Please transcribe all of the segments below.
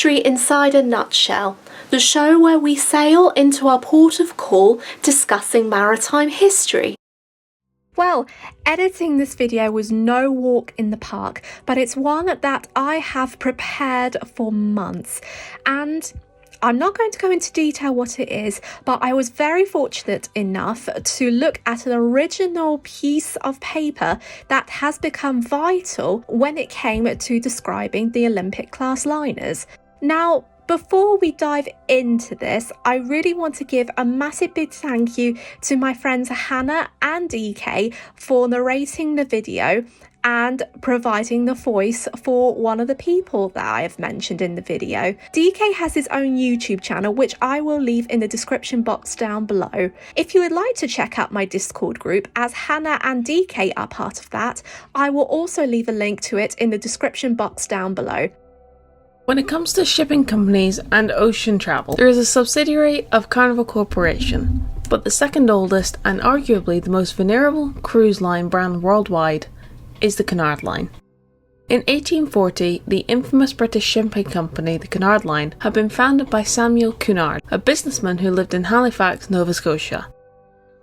History Inside a Nutshell, the show where we sail into our port of call discussing maritime history. Well, editing this video was no walk in the park, but it's one that I have prepared for months, and I'm not going to go into detail what it is, but I was very fortunate enough to look at an original piece of paper that has become vital when it came to describing the Olympic class liners. Now, before we dive into this, I really want to give a massive big thank you to my friends Hanna and DK for narrating the video and providing the voice for one of the people that I have mentioned in the video. DK has his own YouTube channel, which I will leave in the description box down below. If you would like to check out my Discord group, as Hanna and DK are part of that, I will also leave a link to it in the description box down below. When it comes to shipping companies and ocean travel, there is a subsidiary of Carnival Corporation, but the second oldest and arguably the most venerable cruise line brand worldwide is the Cunard Line. In 1840, the infamous British shipping company, the Cunard Line, had been founded by Samuel Cunard, a businessman who lived in Halifax, Nova Scotia.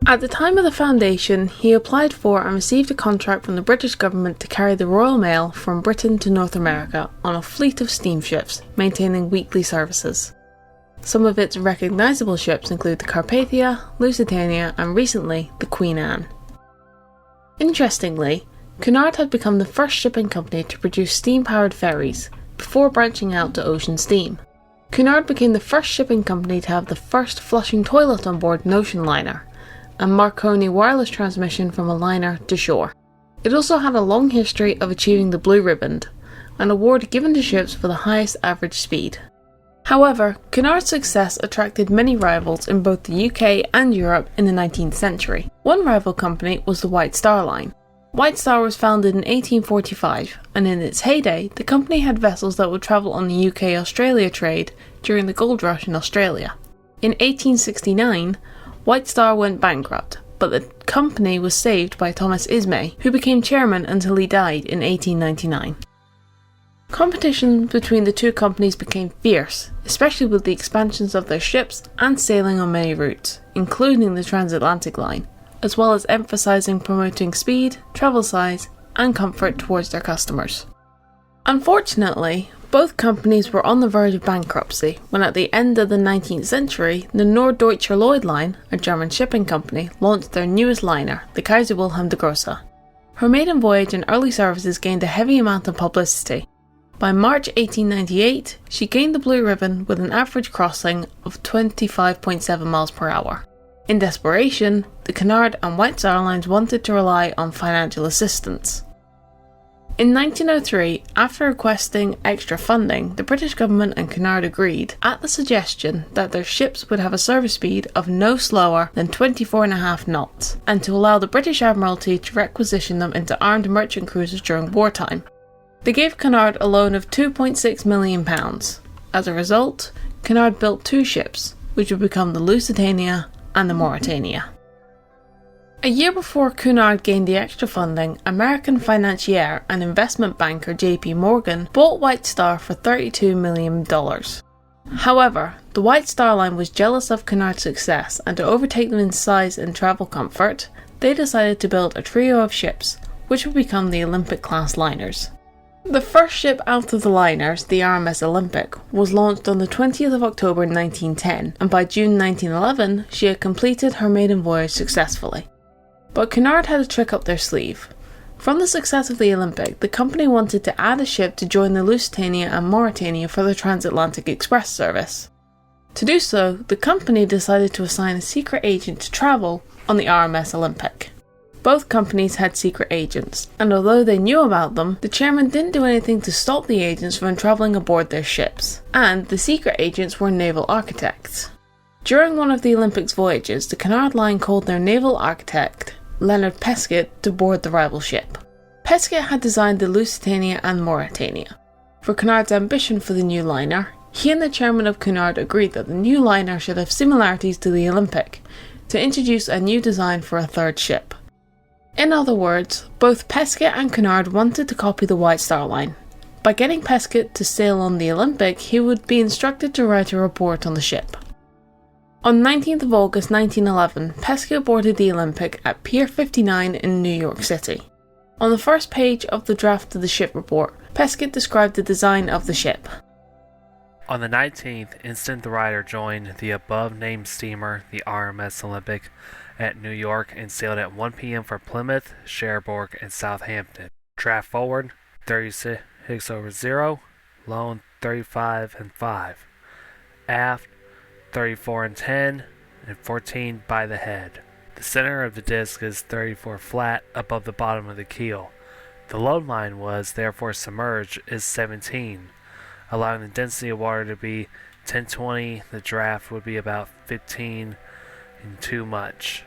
At the time of the foundation, he applied for and received a contract from the British government to carry the Royal Mail from Britain to North America on a fleet of steamships, maintaining weekly services. Some of its recognisable ships include the Carpathia, Lusitania, and recently, the Queen Anne. Interestingly, Cunard had become the first shipping company to produce steam-powered ferries, before branching out to ocean steam. Cunard became the first shipping company to have the first flushing toilet on board an ocean liner, and Marconi wireless transmission from a liner to shore. It also had a long history of achieving the Blue Riband, an award given to ships for the highest average speed. However, Cunard's success attracted many rivals in both the UK and Europe in the 19th century. One rival company was the White Star Line. White Star was founded in 1845, and in its heyday, the company had vessels that would travel on the UK-Australia trade during the gold rush in Australia. In 1869, White Star went bankrupt, but the company was saved by Thomas Ismay, who became chairman until he died in 1899. Competition between the two companies became fierce, especially with the expansions of their ships and sailing on many routes, including the transatlantic line, as well as emphasising promoting speed, travel size, and comfort towards their customers. Unfortunately, both companies were on the verge of bankruptcy when at the end of the 19th century, the Norddeutscher Lloyd Line, a German shipping company, launched their newest liner, the Kaiser Wilhelm der Grosse. Her maiden voyage and early services gained a heavy amount of publicity. By March 1898, she gained the Blue Ribbon with an average crossing of 25.7 miles per hour. In desperation, the Cunard and White Star Lines wanted to rely on financial assistance. In 1903, after requesting extra funding, the British government and Cunard agreed, at the suggestion that their ships would have a service speed of no slower than 24.5 knots, and to allow the British Admiralty to requisition them into armed merchant cruisers during wartime. They gave Cunard a loan of £2.6 million. As a result, Cunard built two ships, which would become the Lusitania and the Mauretania. A year before Cunard gained the extra funding, American financier and investment banker JP Morgan bought White Star for $32 million. However, the White Star Line was jealous of Cunard's success, and to overtake them in size and travel comfort, they decided to build a trio of ships, which would become the Olympic class liners. The first ship out of the liners, the RMS Olympic, was launched on the 20th of October 1910, and by June 1911 she had completed her maiden voyage successfully. But Cunard had a trick up their sleeve. From the success of the Olympic, the company wanted to add a ship to join the Lusitania and Mauretania for the transatlantic express service. To do so, the company decided to assign a secret agent to travel on the RMS Olympic. Both companies had secret agents, and although they knew about them, the chairman didn't do anything to stop the agents from travelling aboard their ships, and the secret agents were naval architects. During one of the Olympic's voyages, the Cunard Line called their naval architect, Leonard Peskett, to board the rival ship. Peskett had designed the Lusitania and Mauretania. For Cunard's ambition for the new liner, he and the chairman of Cunard agreed that the new liner should have similarities to the Olympic, to introduce a new design for a third ship. In other words, both Peskett and Cunard wanted to copy the White Star Line. By getting Peskett to sail on the Olympic, he would be instructed to write a report on the ship. On 19th of August 1911, Peskett boarded the Olympic at Pier 59 in New York City. On the first page of the draft of the ship report, Peskett described the design of the ship. On the 19th instant, the writer joined the above-named steamer, the RMS Olympic, at New York and sailed at 1 p.m. for Plymouth, Cherbourg, and Southampton. Draft forward, 36/0, loan 35/5. Aft, 34/10, and 14 by the head. The center of the disc is 34 flat above the bottom of the keel. The load line was therefore submerged is 17, allowing the density of water to be 1020. The draft would be about 15 and too much.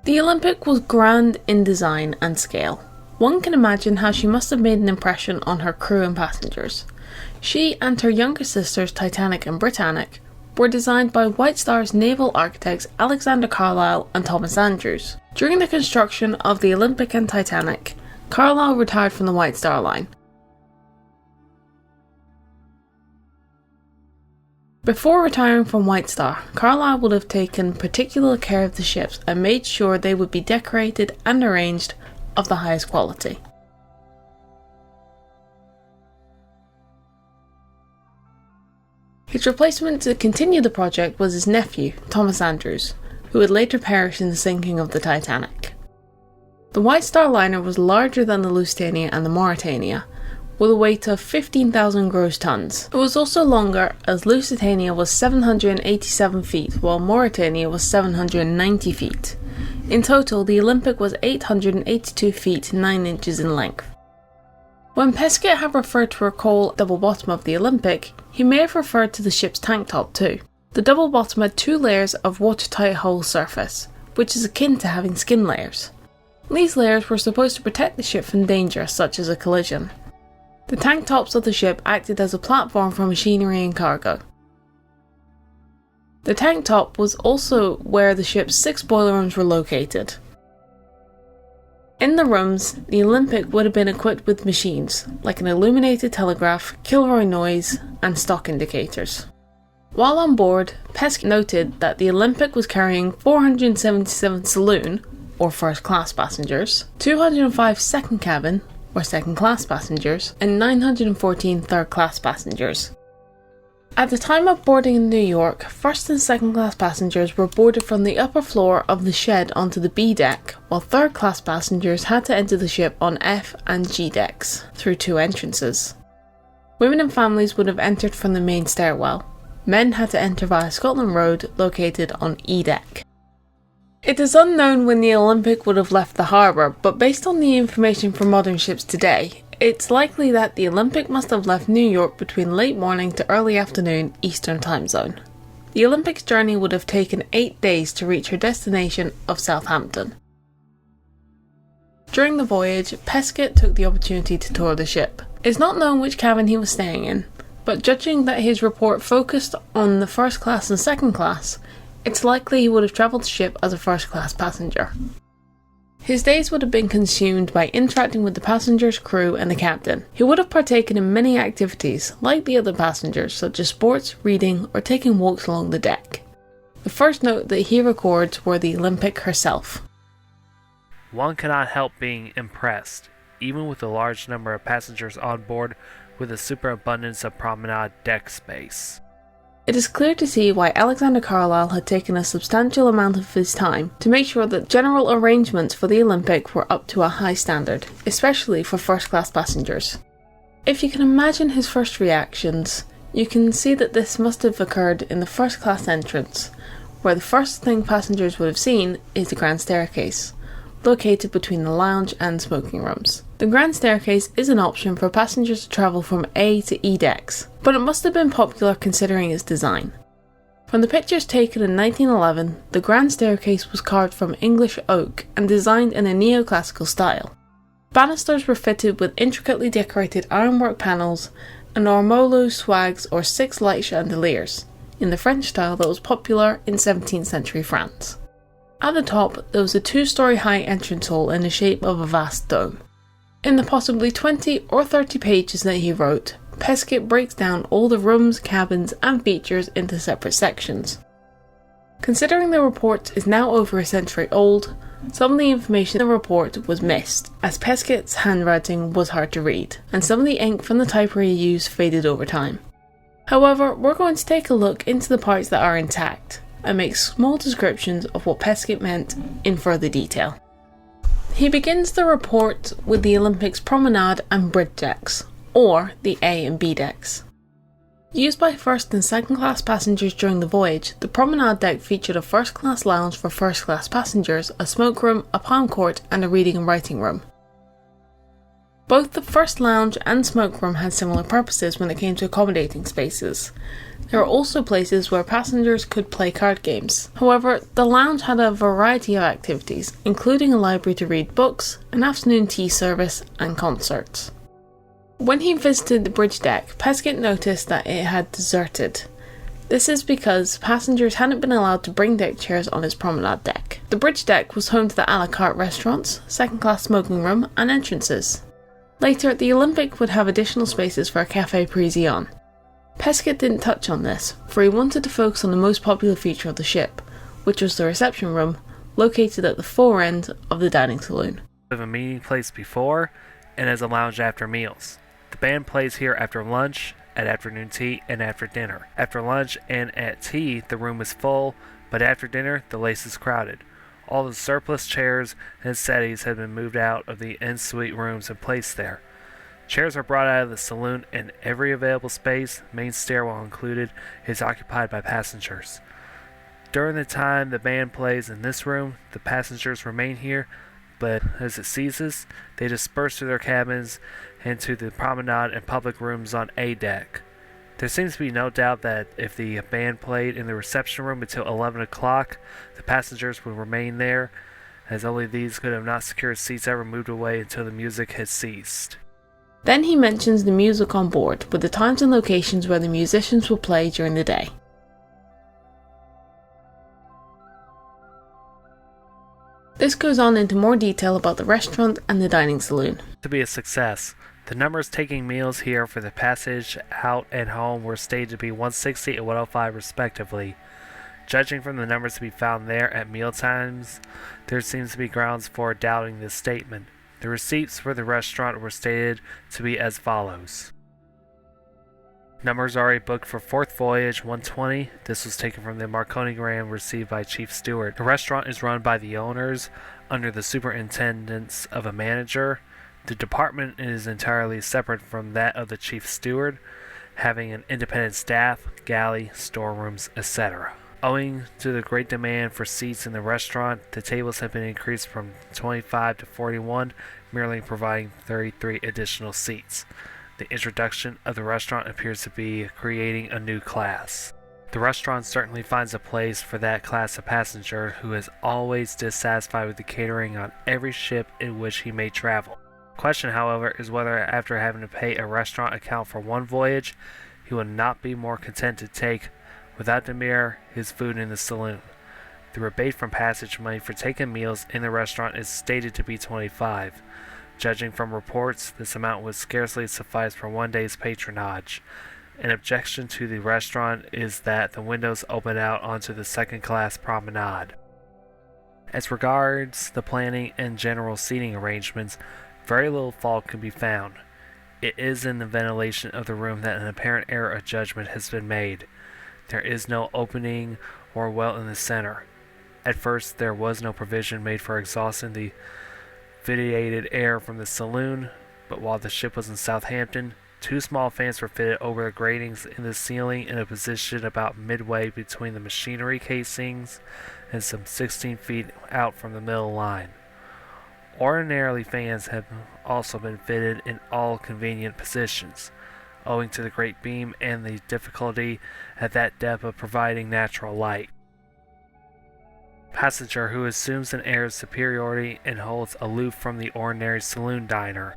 The Olympic was grand in design and scale. One can imagine how she must have made an impression on her crew and passengers. She and her younger sisters Titanic and Britannic were designed by White Star's naval architects Alexander Carlisle and Thomas Andrews. During the construction of the Olympic and Titanic, Carlisle retired from the White Star Line. Before retiring from White Star, Carlisle would have taken particular care of the ships and made sure they would be decorated and arranged of the highest quality. His replacement to continue the project was his nephew, Thomas Andrews, who would later perish in the sinking of the Titanic. The White Star liner was larger than the Lusitania and the Mauretania, with a weight of 15,000 gross tons. It was also longer, as Lusitania was 787 feet while Mauretania was 790 feet. In total, the Olympic was 882 feet 9 inches in length. When Peskett had referred to her coal double bottom of the Olympic, he may have referred to the ship's tank top too. The double bottom had 2 layers of watertight hull surface, which is akin to having skin layers. These layers were supposed to protect the ship from danger such as a collision. The tank tops of the ship acted as a platform for machinery and cargo. The tank top was also where the ship's 6 boiler rooms were located. In the rooms, the Olympic would have been equipped with machines, like an illuminated telegraph, Kilroy noise, and stock indicators. While on board, Pesky noted that the Olympic was carrying 477 saloon, or first class passengers, 205 second cabin, or second class passengers, and 914 third class passengers. At the time of boarding in New York, first and second class passengers were boarded from the upper floor of the shed onto the B deck, while third class passengers had to enter the ship on F and G decks, through 2 entrances. Women and families would have entered from the main stairwell. Men had to enter via Scotland Road, located on E deck. It is unknown when the Olympic would have left the harbour, but based on the information from modern ships today, it's likely that the Olympic must have left New York between late morning to early afternoon Eastern Time Zone. The Olympic's journey would have taken 8 days to reach her destination of Southampton. During the voyage, Peskett took the opportunity to tour the ship. It's not known which cabin he was staying in, but judging that his report focused on the first class and second class, it's likely he would have travelled the ship as a first class passenger. His days would have been consumed by interacting with the passengers, crew and the captain. He would have partaken in many activities, like the other passengers, such as sports, reading or taking walks along the deck. The first note that he records were the Olympic herself. One cannot help being impressed, even with the large number of passengers on board, with the superabundance of promenade deck space. It is clear to see why Alexander Carlisle had taken a substantial amount of his time to make sure that general arrangements for the Olympic were up to a high standard, especially for first-class passengers. If you can imagine his first reactions, you can see that this must have occurred in the first-class entrance, where the first thing passengers would have seen is the grand staircase, located between the lounge and smoking rooms. The grand staircase is an option for passengers to travel from A to E decks, but it must have been popular considering its design. From the pictures taken in 1911, the grand staircase was carved from English oak and designed in a neoclassical style. Banisters were fitted with intricately decorated ironwork panels and ormolu swags or 6 light chandeliers, in the French style that was popular in 17th century France. At the top, there was a 2-story high entrance hall in the shape of a vast dome. In the possibly 20 or 30 pages that he wrote, Peskett breaks down all the rooms, cabins and features into separate sections. Considering the report is now over a century old, some of the information in the report was missed, as Peskett's handwriting was hard to read, and some of the ink from the typewriter he used faded over time. However, we're going to take a look into the parts that are intact, and make small descriptions of what Peskett meant in further detail. He begins the report with the Olympic's promenade and bridge decks, or the A and B decks. Used by first and second class passengers during the voyage, the promenade deck featured a first class lounge for first class passengers, a smoke room, a palm court and a reading and writing room. Both the first lounge and smoke room had similar purposes when it came to accommodating spaces. There were also places where passengers could play card games. However, the lounge had a variety of activities, including a library to read books, an afternoon tea service and concerts. When he visited the bridge deck, Peskett noticed that it had deserted. This is because passengers hadn't been allowed to bring deck chairs on his promenade deck. The bridge deck was home to the a la carte restaurants, second class smoking room and entrances. Later, the Olympic would have additional spaces for a Café Parisian. Peskett didn't touch on this, for he wanted to focus on the most popular feature of the ship, which was the reception room, located at the fore end of the dining saloon. Of a meeting place before, and as a lounge after meals. The band plays here after lunch, at afternoon tea, and after dinner. After lunch and at tea, the room is full, but after dinner, the place is crowded. All the surplus chairs and settees have been moved out of the en-suite rooms and placed there. Chairs are brought out of the saloon, and every available space, main stairwell included, is occupied by passengers. During the time the band plays in this room, the passengers remain here, but as it ceases, they disperse to their cabins and to the promenade and public rooms on A deck. There seems to be no doubt that if the band played in the reception room until 11 o'clock, the passengers would remain there, as only these could have not secured seats ever moved away until the music had ceased. Then he mentions the music on board, with the times and locations where the musicians will play during the day. This goes on into more detail about the restaurant and the dining saloon. To be a success, the numbers taking meals here for the passage out and home were stated to be 160 and 105 respectively. Judging from the numbers to be found there at meal times, there seems to be grounds for doubting this statement. The receipts for the restaurant were stated to be as follows. Numbers already booked for 4th Voyage 120. This was taken from the Marconigram received by Chief Steward. The restaurant is run by the owners under the superintendence of a manager. The department is entirely separate from that of the Chief Steward, having an independent staff, galley, storerooms, etc. Owing to the great demand for seats in the restaurant, the tables have been increased from 25 to 41, merely providing 33 additional seats. The introduction of the restaurant appears to be creating a new class. The restaurant certainly finds a place for that class of passenger who is always dissatisfied with the catering on every ship in which he may travel. The question, however, is whether after having to pay a restaurant account for one voyage, he would not be more content to take, without demur, his food in the saloon. The rebate from passage money for taking meals in the restaurant is stated to be 25. Judging from reports, this amount would scarcely suffice for one day's patronage. An objection to the restaurant is that the windows open out onto the second-class promenade. As regards the planning and general seating arrangements, very little fault can be found. It is in the ventilation of the room that an apparent error of judgment has been made. There is no opening or well in the center. At first, there was no provision made for exhausting the vitiated air from the saloon, but while the ship was in Southampton, 2 small fans were fitted over the gratings in the ceiling in a position about midway between the machinery casings and some 16 feet out from the middle line. Ordinarily, fans have also been fitted in all convenient positions, owing to the great beam and the difficulty at that depth of providing natural light. Passenger who assumes an air of superiority and holds aloof from the ordinary saloon diner.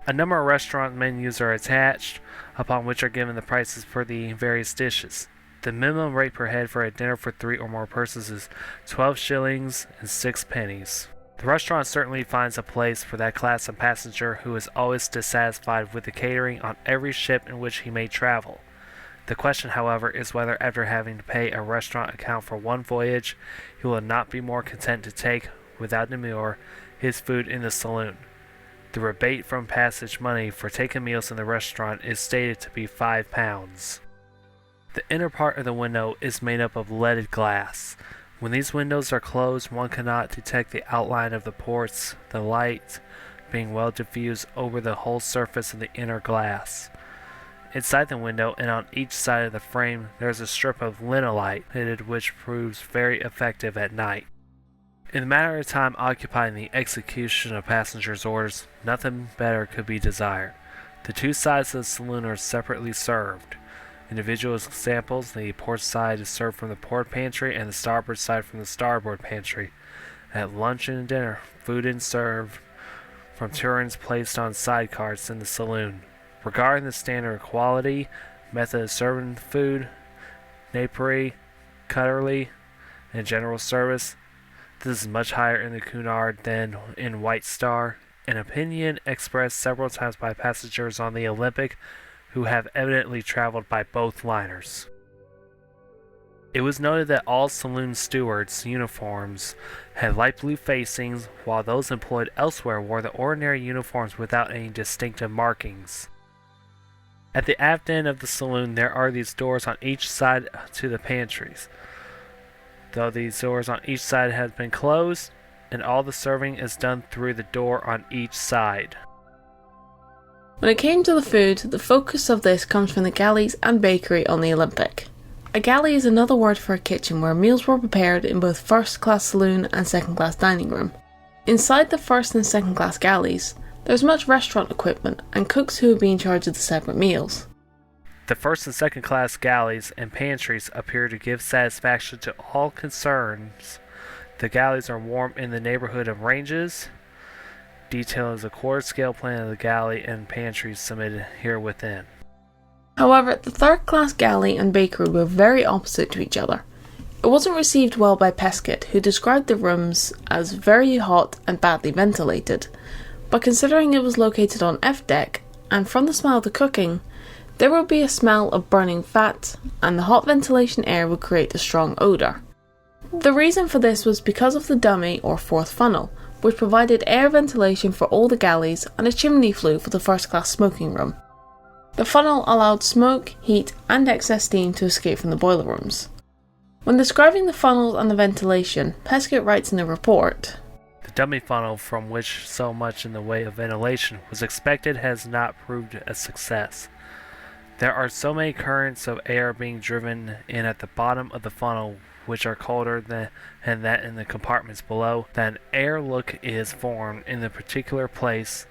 A number of restaurant menus are attached, upon which are given the prices for the various dishes. The minimum rate per head for a dinner for 3 or more persons is 12 shillings and 6 pennies. The restaurant certainly finds a place for that class of passenger who is always dissatisfied with the catering on every ship in which he may travel. The question, however, is whether after having to pay a restaurant account for one voyage, he will not be more content to take, without demur, his food in the saloon. The rebate from passage money for taking meals in the restaurant is stated to be £5. The inner part of the window is made up of leaded glass. When these windows are closed, one cannot detect the outline of the ports, the light being well diffused over the whole surface of the inner glass. Inside the window and on each side of the frame there is a strip of linolite fitted which proves very effective at night. In the matter of time occupied in the execution of passengers' orders, nothing better could be desired. The two sides of the saloon are separately served. Individual examples, the port side is served from the port pantry and the starboard side from the starboard pantry. At lunch and dinner, food is served from turens placed on side carts in the saloon. Regarding the standard of quality, method of serving food, napery, cutlery, and general service, this is much higher in the Cunard than in White Star, an opinion expressed several times by passengers on the Olympic who have evidently traveled by both liners. It was noted that all saloon stewards' uniforms had light blue facings, while those employed elsewhere wore the ordinary uniforms without any distinctive markings. At the aft end of the saloon there are these doors on each side to the pantries, though these doors on each side have been closed, and all the serving is done through the door on each side. When it came to the food, the focus of this comes from the galleys and bakery on the Olympic. A galley is another word for a kitchen where meals were prepared in both first class saloon and second class dining room. Inside the first and second class galleys, there's much restaurant equipment and cooks who would be in charge of the separate meals. The first and second class galleys and pantries appear to give satisfaction to all concerns. The galleys are warm in the neighborhood of ranges. Detail is a quarter scale plan of the galley and pantries submitted here within. However, the third class galley and bakery were very opposite to each other. It wasn't received well by Peskett, who described the rooms as very hot and badly ventilated, but considering it was located on F deck, and from the smell of the cooking, there would be a smell of burning fat, and the hot ventilation air would create a strong odour. The reason for this was because of the dummy or fourth funnel, which provided air ventilation for all the galleys and a chimney flue for the first class smoking room. The funnel allowed smoke, heat and excess steam to escape from the boiler rooms. When describing the funnels and the ventilation, Peskett writes in the report, "The dummy funnel, from which so much in the way of ventilation was expected, has not proved a success. There are so many currents of air being driven in at the bottom of the funnel which are colder than that in the compartments below, that an air look is formed in the particular place,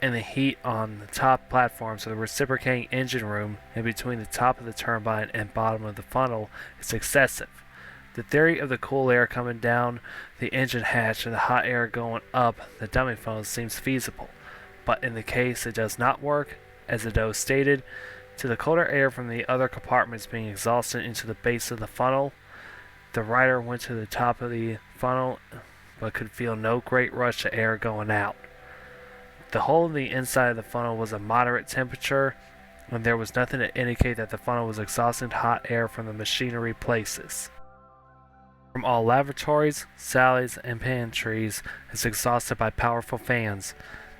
and the heat on the top platforms of the reciprocating engine room and between the top of the turbine and bottom of the funnel is excessive. The theory of the cool air coming down the engine hatch and the hot air going up the dummy funnel seems feasible, but in the case it does not work, as the DOE stated, to the colder air from the other compartments being exhausted into the base of the funnel. The rider went to the top of the funnel but could feel no great rush of air going out. The whole of the inside of the funnel was a moderate temperature, and there was nothing to indicate that the funnel was exhausting hot air from the machinery places. From all lavatories, sallies, and pantries is exhausted by powerful fans,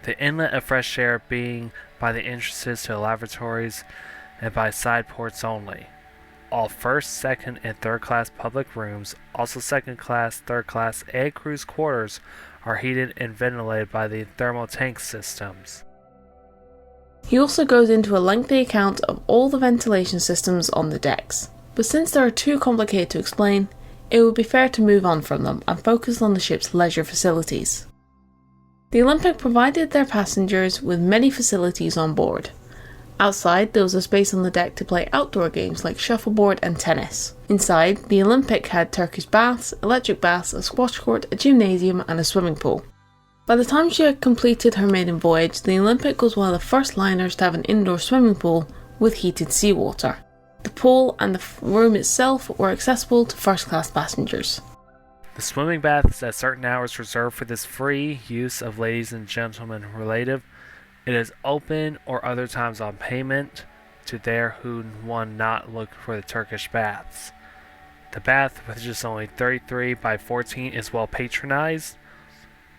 the inlet of fresh air being by the entrances to the lavatories and by side ports only. All first, second, and third class public rooms, also second class, third class, and crew's quarters, are heated and ventilated by the thermal tank systems." He also goes into a lengthy account of all the ventilation systems on the decks, but since they are too complicated to explain, it would be fair to move on from them and focus on the ship's leisure facilities. The Olympic provided their passengers with many facilities on board. Outside, there was a space on the deck to play outdoor games like shuffleboard and tennis. Inside, the Olympic had Turkish baths, electric baths, a squash court, a gymnasium and a swimming pool. By the time she had completed her maiden voyage, the Olympic was one of the first liners to have an indoor swimming pool with heated seawater. The pool and the room itself were accessible to first class passengers. The swimming bath is at certain hours reserved for this free use of ladies and gentlemen relative. It is open or other times on payment to there who one not look for the Turkish baths. The bath, which is only 33 by 14, is well patronized.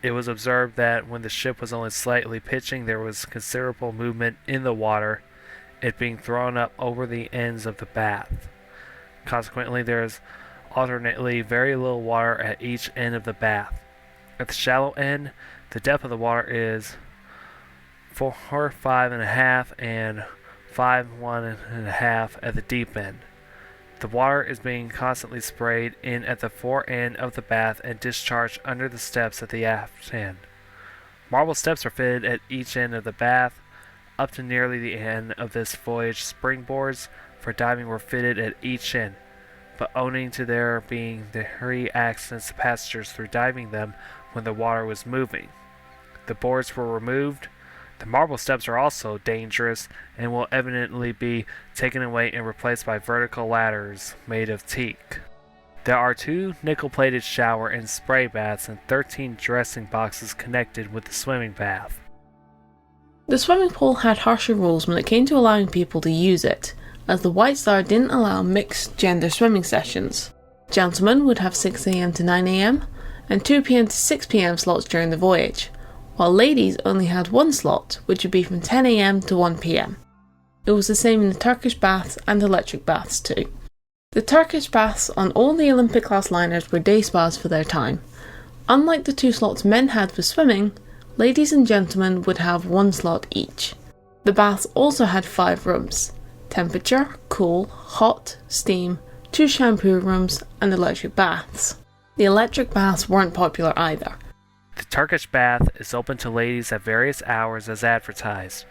It was observed that when the ship was only slightly pitching, there was considerable movement in the water, it being thrown up over the ends of the bath. Consequently, there is alternately very little water at each end of the bath. At the shallow end, the depth of the water is 4, 5.5 and 5, 1.5 at the deep end. The water is being constantly sprayed in at the fore end of the bath and discharged under the steps at the aft end. Marble steps are fitted at each end of the bath. Up to nearly the end of this voyage, springboards for diving were fitted at each end, but owing to there being the three accidents to passengers through diving them when the water was moving, the boards were removed. The marble steps are also dangerous and will evidently be taken away and replaced by vertical ladders made of teak. There are 2 nickel-plated shower and spray baths and 13 dressing boxes connected with the swimming bath. The swimming pool had harsher rules when it came to allowing people to use it, as the White Star didn't allow mixed gender swimming sessions. Gentlemen would have 6 AM to 9 AM and 2 PM to 6 PM slots during the voyage, while ladies only had 1 slot, which would be from 10 AM to 1 PM. It was the same in the Turkish baths and electric baths too. The Turkish baths on all the Olympic class liners were day spas for their time. Unlike the 2 slots men had for swimming, ladies and gentlemen would have 1 slot each. The baths also had 5 rooms: temperature, cool, hot, steam, 2 shampoo rooms, and electric baths. The electric baths weren't popular either. The Turkish bath is open to ladies at various hours as advertised.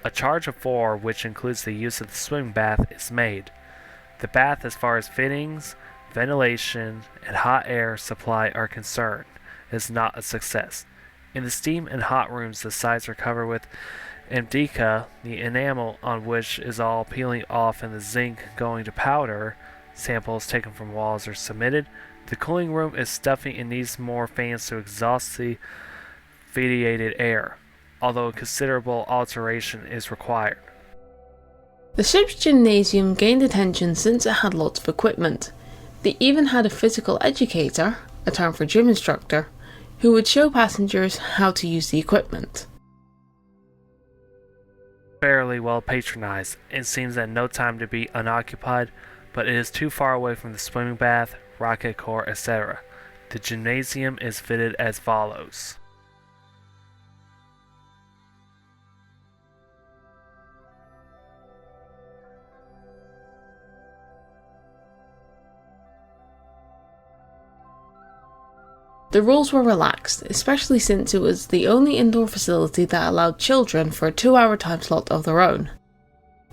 A charge of 4, which includes the use of the swimming bath, is made. The bath, as far as fittings, ventilation, and hot air supply are concerned, is not a success. In the steam and hot rooms, the sides are covered with MDK, the enamel on which is all peeling off and the zinc going to powder. Samples taken from walls are submitted. The cooling room is stuffy and needs more fans to exhaust the ventilated air, although a considerable alteration is required. The ship's gymnasium gained attention since it had lots of equipment. They even had a physical educator, a term for gym instructor, who would show passengers how to use the equipment. Fairly well patronized, it seems at no time to be unoccupied, but it is too far away from the swimming bath, rocket core, etc. The gymnasium is fitted as follows. The rules were relaxed, especially since it was the only indoor facility that allowed children for a 2-hour time slot of their own.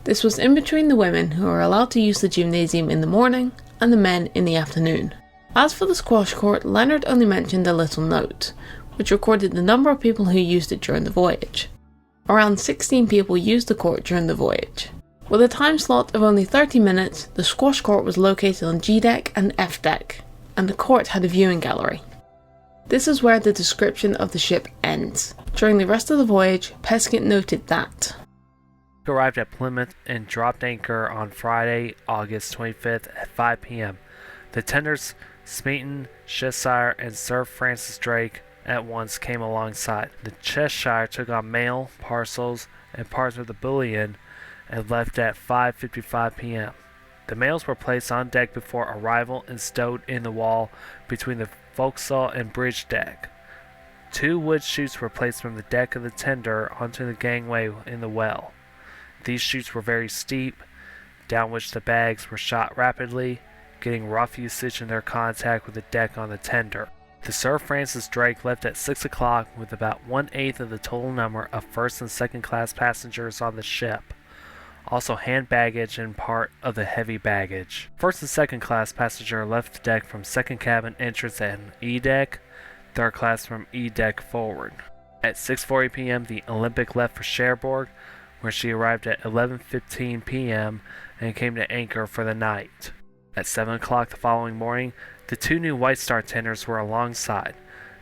This was in between the women, who were allowed to use the gymnasium in the morning, and the men in the afternoon. As for the squash court, Leonard only mentioned a little note, which recorded the number of people who used it during the voyage. Around 16 people used the court during the voyage. With a time slot of only 30 minutes, the squash court was located on G deck and F deck, and the court had a viewing gallery. This is where the description of the ship ends. During the rest of the voyage, Peskett noted that Arrived at Plymouth and dropped anchor on Friday, August 25th at 5 p.m. The tenders Smeaton, Cheshire, and Sir Francis Drake at once came alongside. The Cheshire took on mail, parcels, and parts of the bullion and left at 5:55 p.m. The mails were placed on deck before arrival and stowed in the wall between the forecastle and bridge deck. 2 wood chutes were placed from the deck of the tender onto the gangway in the well. These chutes were very steep, down which the bags were shot rapidly, getting rough usage in their contact with the deck on the tender. The Sir Francis Drake left at 6 o'clock with about 1/8 of the total number of first and second class passengers on the ship. Also hand baggage and part of the heavy baggage. First and second class passenger left the deck from second cabin entrance at E deck, third class from E deck forward. At 6:40 p.m. the Olympic left for Cherbourg, where she arrived at 11:15 p.m. and came to anchor for the night. At 7 o'clock the following morning, The two new White Star tenders were alongside.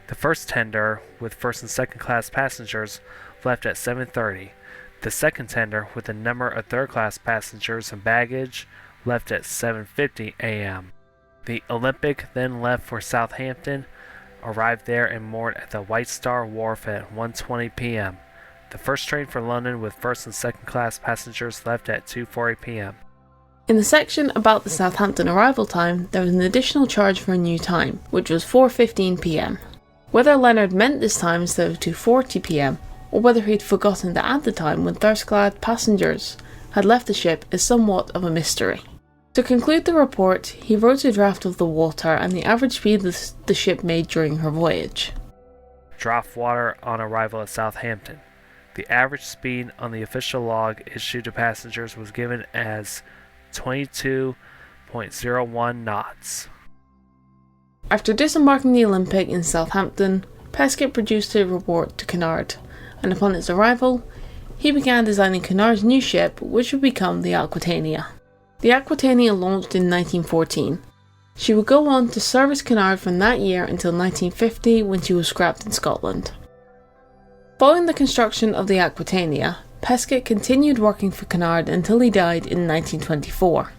The first tender, with first and second class passengers, left at 7:30. The second tender, with a number of third class passengers and baggage, left at 7:50 a.m. The Olympic then left for Southampton, arrived there and moored at the White Star Wharf at 1:20 p.m. The first train for London with first and second class passengers left at 2:40 p.m. In the section about the Southampton arrival time, there was an additional charge for a new time, which was 4:15 p.m. Whether Leonard meant this time instead of 2:40 p.m, or whether he'd forgotten to add the time when thirst-clad passengers had left the ship is somewhat of a mystery. To conclude the report, he wrote a draft of the water and the average speed the ship made during her voyage. Draft water on arrival at Southampton. The average speed on the official log issued to passengers was given as 22.01 knots. After disembarking the Olympic in Southampton, Peskett produced a report to Cunard, and upon its arrival, he began designing Cunard's new ship, which would become the Aquitania. The Aquitania launched in 1914. She would go on to service Cunard from that year until 1950, when she was scrapped in Scotland. Following the construction of the Aquitania, Peskett continued working for Cunard until he died in 1924.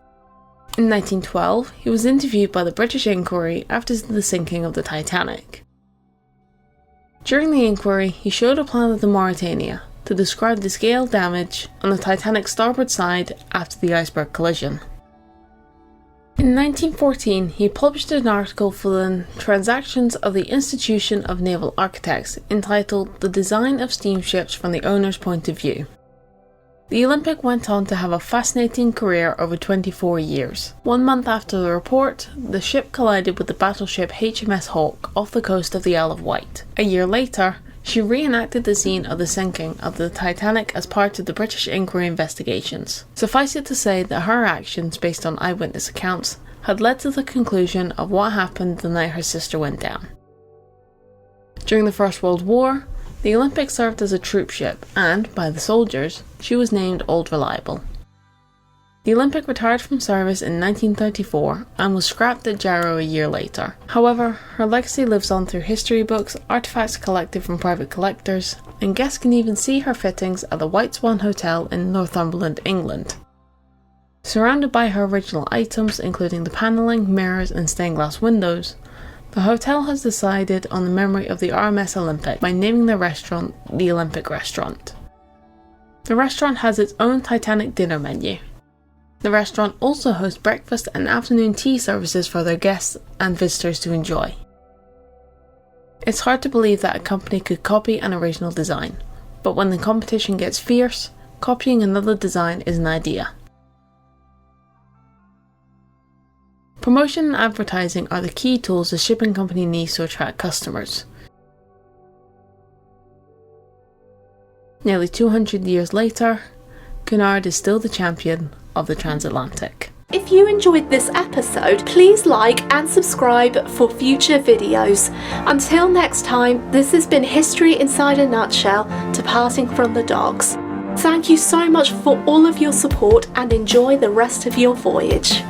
In 1912, he was interviewed by the British Inquiry after the sinking of the Titanic. During the inquiry, he showed a plan of the Mauritania to describe the scale damage on the Titanic's starboard side after the iceberg collision. In 1914, he published an article for the Transactions of the Institution of Naval Architects entitled The Design of Steamships from the Owner's Point of View. The Olympic went on to have a fascinating career over 24 years. 1 month after the report, the ship collided with the battleship HMS Hawke off the coast of the Isle of Wight. A year later, she reenacted the scene of the sinking of the Titanic as part of the British Inquiry investigations. Suffice it to say that her actions, based on eyewitness accounts, had led to the conclusion of what happened the night her sister went down. During the First World War, the Olympic served as a troop ship and, by the soldiers, she was named Old Reliable. The Olympic retired from service in 1934 and was scrapped at Jarrow a year later. However, her legacy lives on through history books, artefacts collected from private collectors, and guests can even see her fittings at the White Swan Hotel in Northumberland, England. Surrounded by her original items, including the panelling, mirrors, and stained glass windows, the hotel has decided on the memory of the RMS Olympic by naming the restaurant the Olympic Restaurant. The restaurant has its own Titanic dinner menu. The restaurant also hosts breakfast and afternoon tea services for their guests and visitors to enjoy. It's hard to believe that a company could copy an original design, but when the competition gets fierce, copying another design is an idea. Promotion and advertising are the key tools a shipping company needs to attract customers. Nearly 200 years later, Cunard is still the champion of the transatlantic. If you enjoyed this episode, please like and subscribe for future videos. Until next time, this has been History Inside a Nutshell, departing from the docks. Thank you so much for all of your support and enjoy the rest of your voyage.